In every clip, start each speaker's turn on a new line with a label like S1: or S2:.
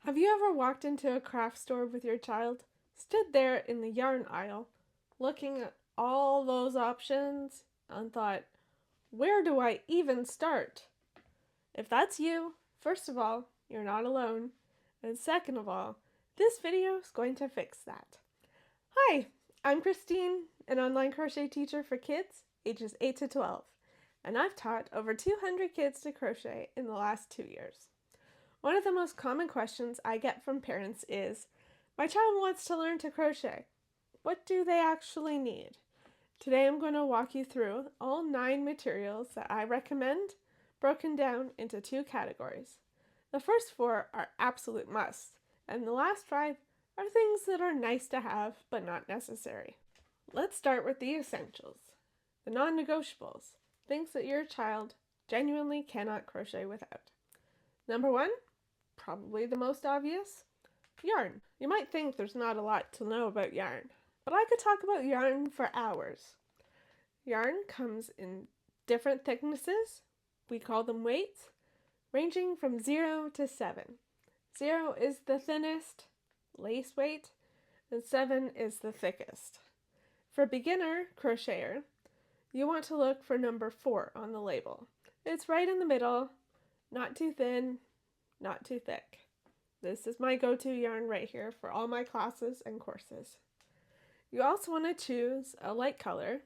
S1: Have you ever walked into a craft store with your child, stood there in the yarn aisle, looking at all those options, and thought, where do I even start? If that's you, first of all, you're not alone, and second of all, this video is going to fix that. Hi, I'm Christine, an online crochet teacher for kids ages 8 to 12, and I've taught over 200 kids to crochet in the last 2 years. One of the most common questions I get from parents is, my child wants to learn to crochet. What do they actually need? Today I'm going to walk you through all 9 materials that I recommend, broken down into 2 categories. The first 4 are absolute musts, and the last 5 are things that are nice to have but not necessary. Let's start with the essentials, the non-negotiables, things that your child genuinely cannot crochet without. Number 1, probably the most obvious, yarn. You might think there's not a lot to know about yarn, but I could talk about yarn for hours. Yarn comes in different thicknesses. We call them weights, ranging from 0 to 7. 0 is the thinnest lace weight, and 7 is the thickest. For beginner crocheter, you want to look for number 4 on the label. It's right in the middle, not too thin, not too thick. This is my go-to yarn right here for all my classes and courses. You also want to choose a light color,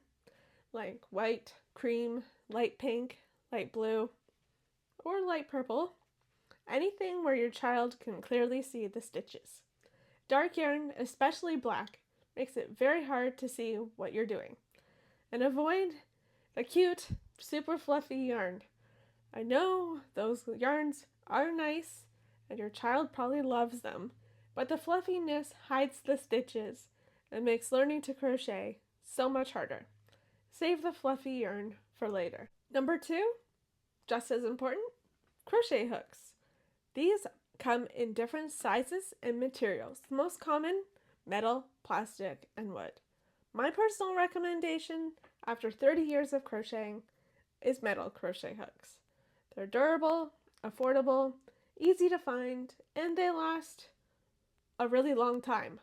S1: like white, cream, light pink, light blue, or light purple. Anything where your child can clearly see the stitches. Dark yarn, especially black, makes it very hard to see what you're doing. And avoid the cute, super fluffy yarn. I know those yarns are nice and your child probably loves them, but the fluffiness hides the stitches and makes learning to crochet so much harder. Save the fluffy yarn for later. Number 2, just as important, crochet hooks. These come in different sizes and materials. The most common, metal, plastic, and wood. My personal recommendation after 30 years of crocheting is metal crochet hooks. They're durable, affordable, easy to find, and they last a really long time.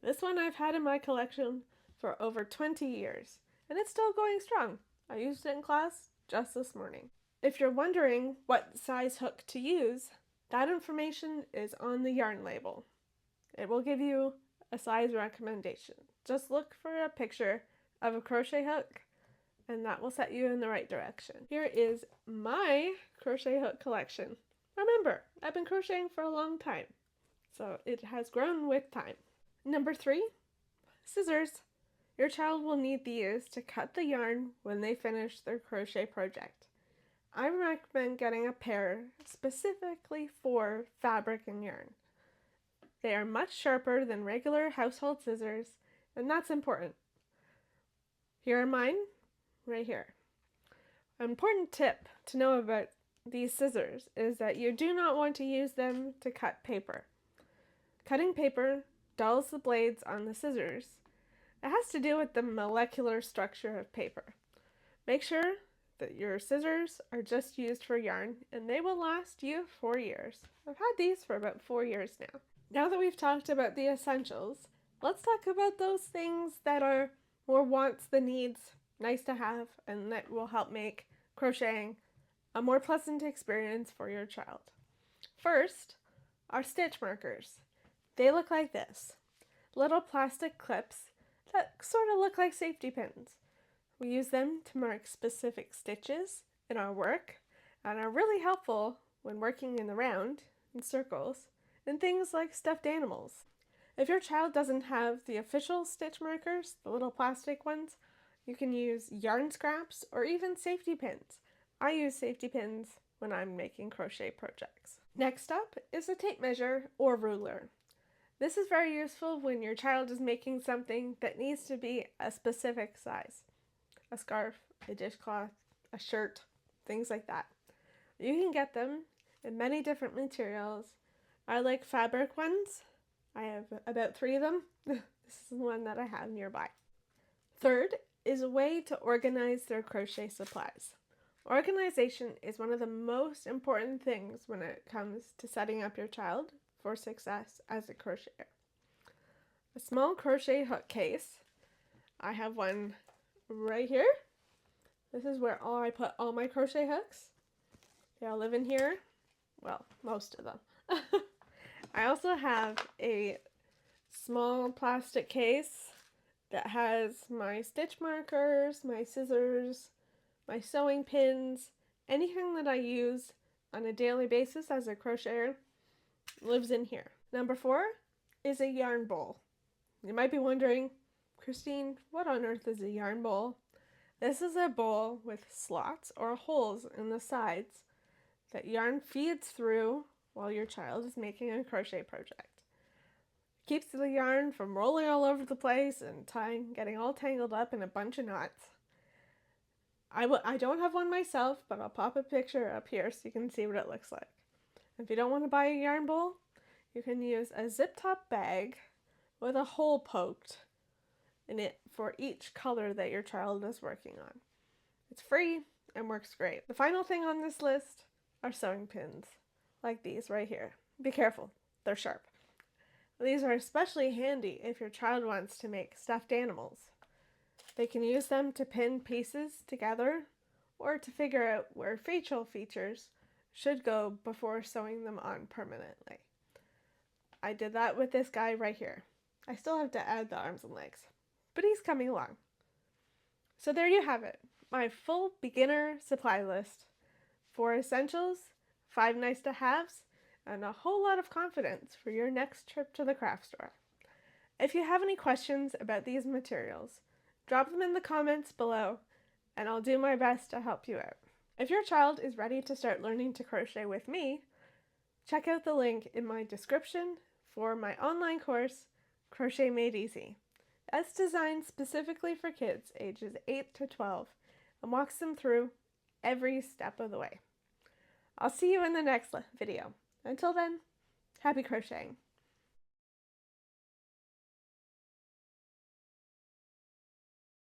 S1: This one I've had in my collection for over 20 years, and it's still going strong. I used it in class just this morning. If you're wondering what size hook to use, that information is on the yarn label. It will give you a size recommendation. Just look for a picture of a crochet hook and that will set you in the right direction. Here is my crochet hook collection. Remember, I've been crocheting for a long time, so it has grown with time. Number 3, scissors. Your child will need these to cut the yarn when they finish their crochet project. I recommend getting a pair specifically for fabric and yarn. They are much sharper than regular household scissors, and that's important. Here are mine, right here. An important tip to know about these scissors is that you do not want to use them to cut paper. Cutting paper dulls the blades on the scissors. It has to do with the molecular structure of paper. Make sure that your scissors are just used for yarn and they will last you 4 years. I've had these for about 4 years now. Now that we've talked about the essentials, let's talk about those things that are more wants than needs, nice to have, and that will help make crocheting a more pleasant experience for your child. First are stitch markers. They look like this, little plastic clips that sort of look like safety pins. We use them to mark specific stitches in our work and are really helpful when working in the round, in circles, and things like stuffed animals. If your child doesn't have the official stitch markers, the little plastic ones, you can use yarn scraps or even safety pins. I use safety pins when I'm making crochet projects. Next up is a tape measure or ruler. This is very useful when your child is making something that needs to be a specific size. A scarf, a dishcloth, a shirt, things like that. You can get them in many different materials. I like fabric ones. I have about 3 of them. This is the one that I have nearby. Third is a way to organize their crochet supplies. Organization is one of the most important things when it comes to setting up your child for success as a crocheter. A small crochet hook case. I have one right here. This is where I put all my crochet hooks. They all live in here. Well, most of them. I also have a small plastic case that has my stitch markers, my scissors, my sewing pins, anything that I use on a daily basis as a crocheter lives in here. Number 4 is a yarn bowl. You might be wondering, Christine, what on earth is a yarn bowl? This is a bowl with slots or holes in the sides that yarn feeds through while your child is making a crochet project. It keeps the yarn from rolling all over the place and getting all tangled up in a bunch of knots. I don't have one myself, but I'll pop a picture up here so you can see what it looks like. If you don't want to buy a yarn bowl, you can use a zip top bag with a hole poked in it for each color that your child is working on. It's free and works great. The final thing on this list are sewing pins, like these right here. Be careful, they're sharp. These are especially handy if your child wants to make stuffed animals. They can use them to pin pieces together or to figure out where facial features should go before sewing them on permanently. I did that with this guy right here. I still have to add the arms and legs, but he's coming along. So there you have it, my full beginner supply list. 4 essentials, 5 nice to haves, and a whole lot of confidence for your next trip to the craft store. If you have any questions about these materials, drop them in the comments below, and I'll do my best to help you out. If your child is ready to start learning to crochet with me, check out the link in my description for my online course, Crochet Made Easy. That's designed specifically for kids ages 8 to 12 and walks them through every step of the way. I'll see you in the next video. Until then, happy crocheting!